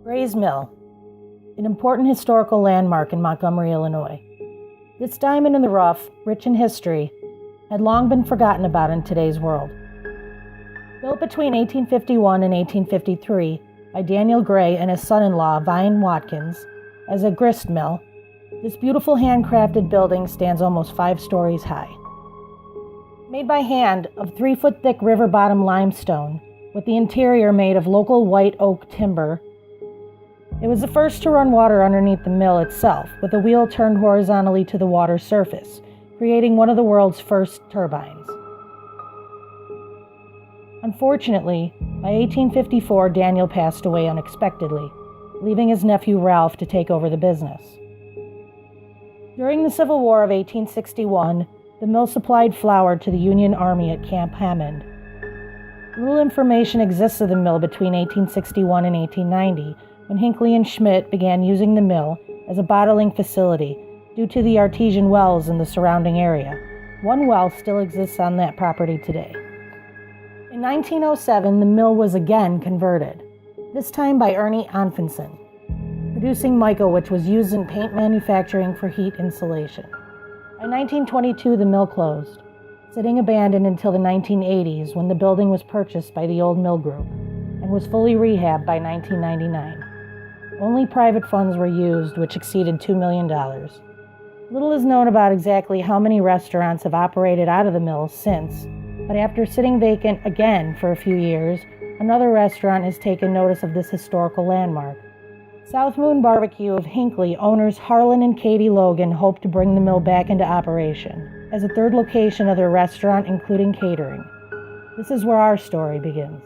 Gray's Mill, an important historical landmark in Montgomery, Illinois. This diamond in the rough, rich in history, had long been forgotten about in today's world. Built between 1851 and 1853 by Daniel Gray and his son-in-law, Vine Watkins, as a grist mill, this beautiful handcrafted building stands almost 5 stories high. Made by hand of 3-foot-thick river-bottom limestone, with the interior made of local white oak timber, it was the first to run water underneath the mill itself, with a wheel turned horizontally to the water's surface, creating one of the world's first turbines. Unfortunately, by 1854, Daniel passed away unexpectedly, leaving his nephew Ralph to take over the business. During the Civil War of 1861, the mill supplied flour to the Union Army at Camp Hammond. Little information exists of the mill between 1861 and 1890, when Hinckley and Schmidt began using the mill as a bottling facility due to the artesian wells in the surrounding area. One well still exists on that property today. In 1907, the mill was again converted, this time by Ernie Onfinson, producing mica, which was used in paint manufacturing for heat insulation. By 1922, the mill closed, sitting abandoned until the 1980s when the building was purchased by the Old Mill Group and was fully rehabbed by 1999. Only private funds were used, which exceeded $2 million. Little is known about exactly how many restaurants have operated out of the mill since, but after sitting vacant again for a few years, another restaurant has taken notice of this historical landmark. South Moon Barbecue of Hinckley owners Harlan and Katie Logan hope to bring the mill back into operation as a third location of their restaurant, including catering. This is where our story begins.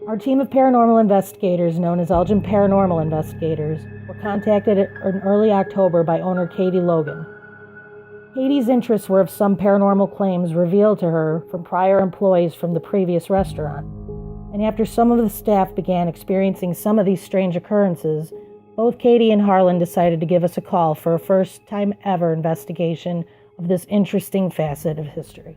Our team of paranormal investigators, known as Elgin Paranormal Investigators, were contacted in early October by owner Katie Logan. Katie's interests were of some paranormal claims revealed to her from prior employees from the previous restaurant, and after some of the staff began experiencing some of these strange occurrences, both Katie and Harlan decided to give us a call for a first-time ever investigation of this interesting facet of history.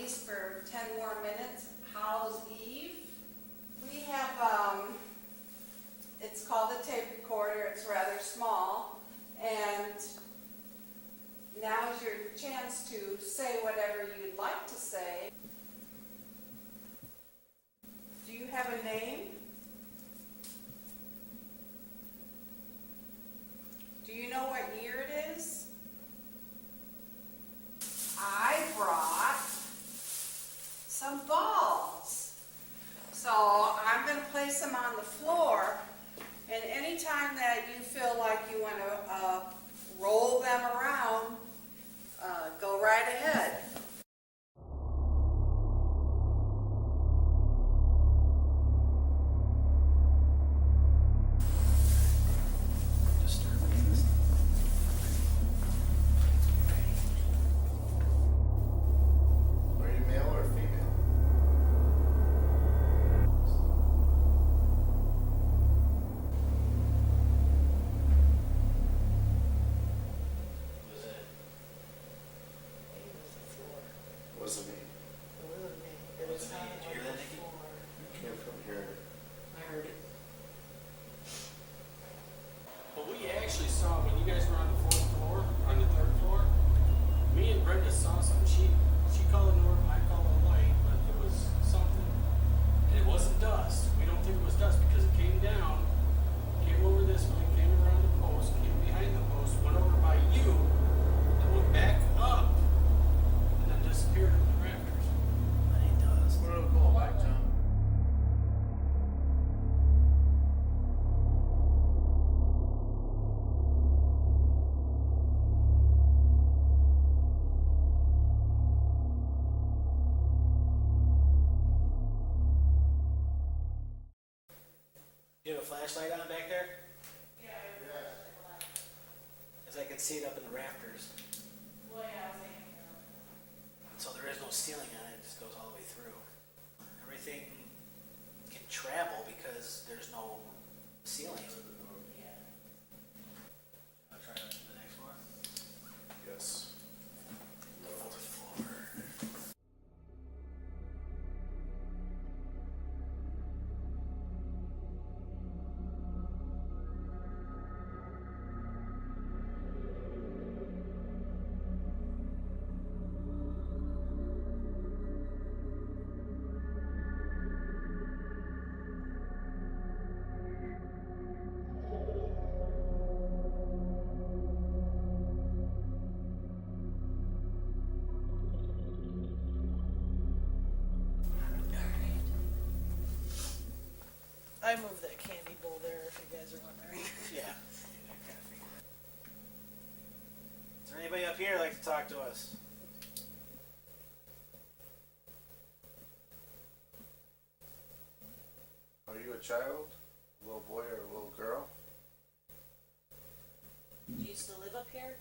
least for 10 more minutes. How's Eve? We have, it's called a tape recorder. It's rather small. And now is your chance to say whatever you'd like to say. Do you have a name? Do you know what year it is? I brought some balls. So I'm going to place them on the floor, and anytime that you feel like you want to roll them around, go right ahead. Wasn't me. It wasn't me. It was not Did you hear that, Nikki? It came from here. I heard it. But we actually saw when you guys were on the fourth floor, on the third floor, me and Brenda saw something. She called it normal, I called it light, but it was something. And it wasn't dust. We don't think it was dust because it came down, came over this way, came around the post, came behind the post, went over by you, and went back up, and then disappeared in the rafters. That ain't dust. Where did it go back, John? You have a flashlight on back there? As I can see it up in the rafters. Well, yeah, I was thinking. So there is no ceiling on it, it just goes all the way through. Everything can travel because there's no ceiling. I'll try the next one. Yes. The fourth floor. I moved that candy bowl there, if you guys are wondering. Yeah. Is there anybody up here like to talk to us? Are you a child? A little boy or a little girl? You used to live up here?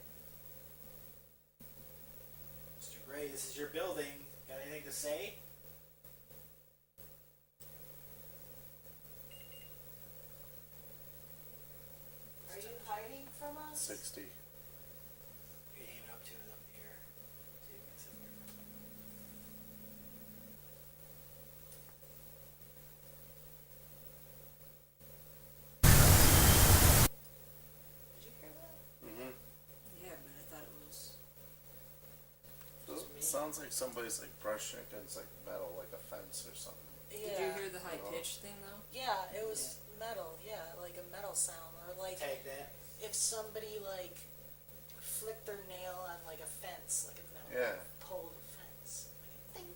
Mr. Gray, this is your building. Got anything to say? Are you hiding from us? 60. You can aim it up to it up here. So you can sit there. Did you hear that? Mm-hmm. Yeah, but I thought it was. It sounds like somebody's like brushing against like metal, like a fence or something. Yeah. Did you hear the high pitched thing though? Yeah, it was metal. Yeah, like a metal sound, or like Tag that. if somebody like flicked their nail on like a fence, like a metal Yeah. pole of a fence. Like a ding.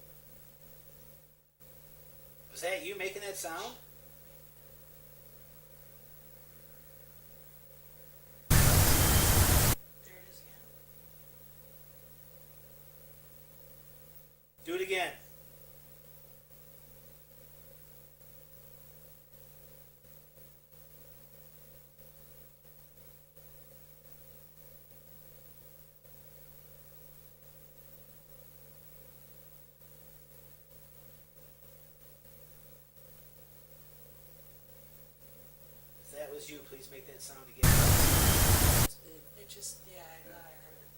Was that you making that sound? There it is again. Do it again. If that was you, please make that sound again. It just, yeah, I thought I heard it.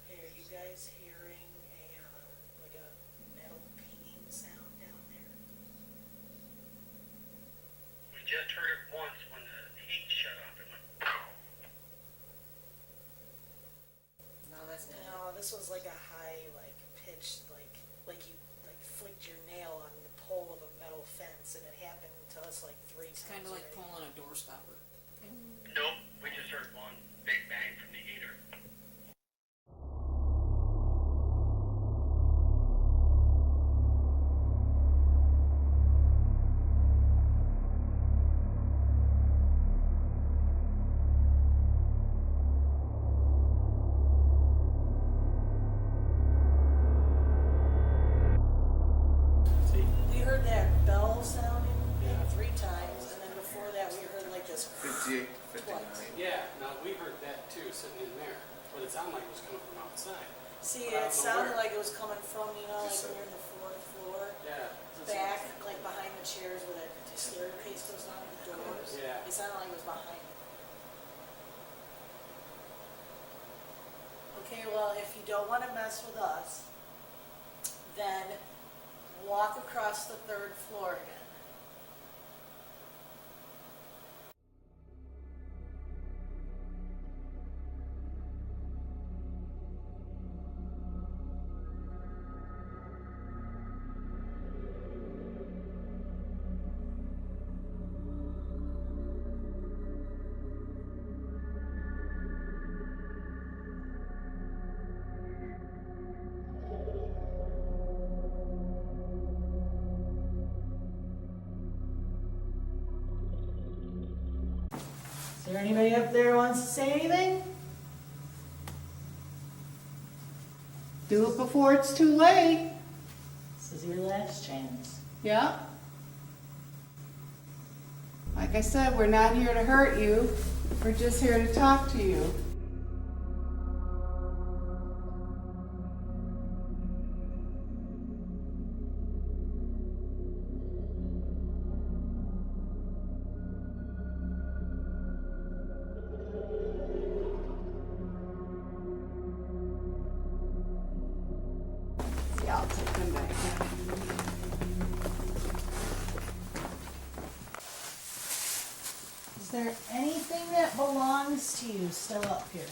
Hey, are you guys hearing a, like a just heard it once when the heat shut off. It went pow. No, that's not. No, this was like a high, like pitched, like you like flicked your nail on the pole of a metal fence, and it happened to us like 3 It's times. kind of like already. pulling a door stopper. Nope, we just heard one big bang from the heater. See? We heard that bell sounding Yeah. 3 times, and then before that we heard like this. 58 to 59. Yeah, no, we heard that too, sitting in there. But it sounded like it was coming from outside. See, But I it don't know sounded where. like it was coming from, you know, like when you're in the 4th floor, Yeah. back, like behind the chairs where that staircase goes down to the doors. Yeah. It sounded like it was behind. Okay, well, if you don't want to mess with us, then walk across the 3rd floor again. Is there anybody up there who wants to say anything? Do it before it's too late. This is your last chance. Yeah. Like I said, we're not here to hurt you. We're just here to talk to you. Yeah, I'll take them back. Is there anything that belongs to you still up here?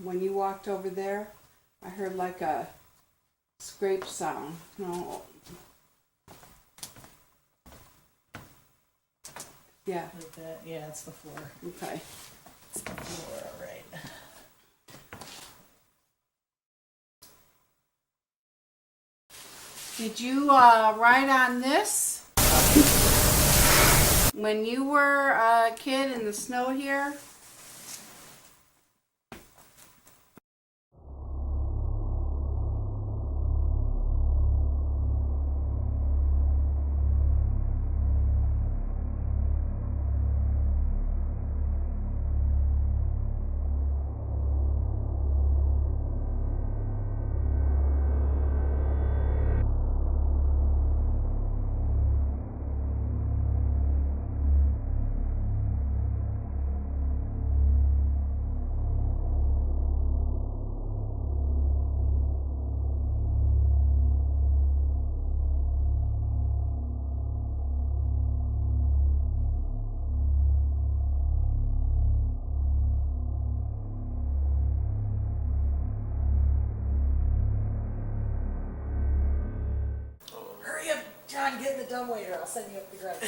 When you walked over there, I heard like a scrape sound. No. Yeah, Like that? Yeah, it's the floor. okay. It's the floor, all right. Did you write on this? When you were a kid in the snow here? Hurry up, John, get in the dumbwaiter. I'll send you up the ground.